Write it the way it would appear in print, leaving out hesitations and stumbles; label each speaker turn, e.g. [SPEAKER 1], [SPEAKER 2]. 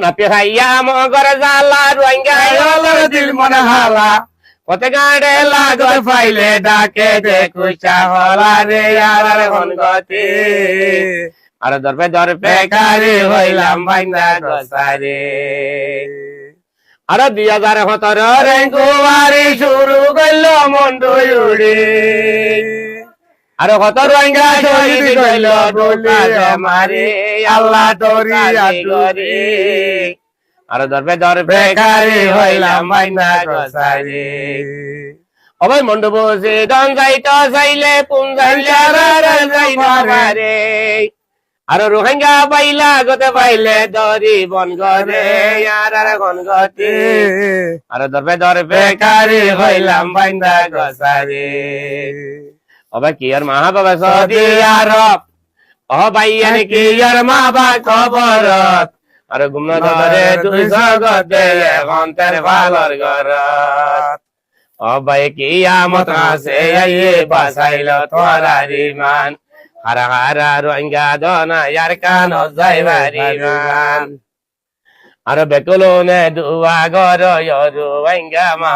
[SPEAKER 1] নাপি খাইয়া মগর জালা রোহিঙ্গা দিল মনে হালা কত গাড়ে লাগত পাইলে ডাকে দে কুচা হলা রে আর গতি আর দরপে কারি হইলাম বাইন্দা গসারে আর 2017 রেঙ্গুয়ারি শুরু করল মন্ডু উড়ে আর কত রোহিঙ্গা শহীদ হইল মারে আল্লাহ দরি আর দরপে কারি হইলাম বাইন্দা গসারে অবৈ মন্ডু বসে দন যাইতো চাইলে পুঞ্জাইলে আর রোহিঙ্গা পাইলা গতে পাইলে দরি বন গরে আর গন গতি আর দরপে কারি হইলাম বাইন্দা গসারে অবা কি আর মা বাবা সৌদি আরব ও ভাইয়ান কি আর মা বাবা খবরত আর গুমনা ধরে তুই জগতে এখন তের ভালর ঘরত ও ভাই কিয়ামত আছে আইয়ে বাসাইল তোরার ইমান হারা হারা রোহিঙ্গা দনা ইয়ার কান যাইবারি মান আর বেকুলনে দুয়া গর রোহিঙ্গা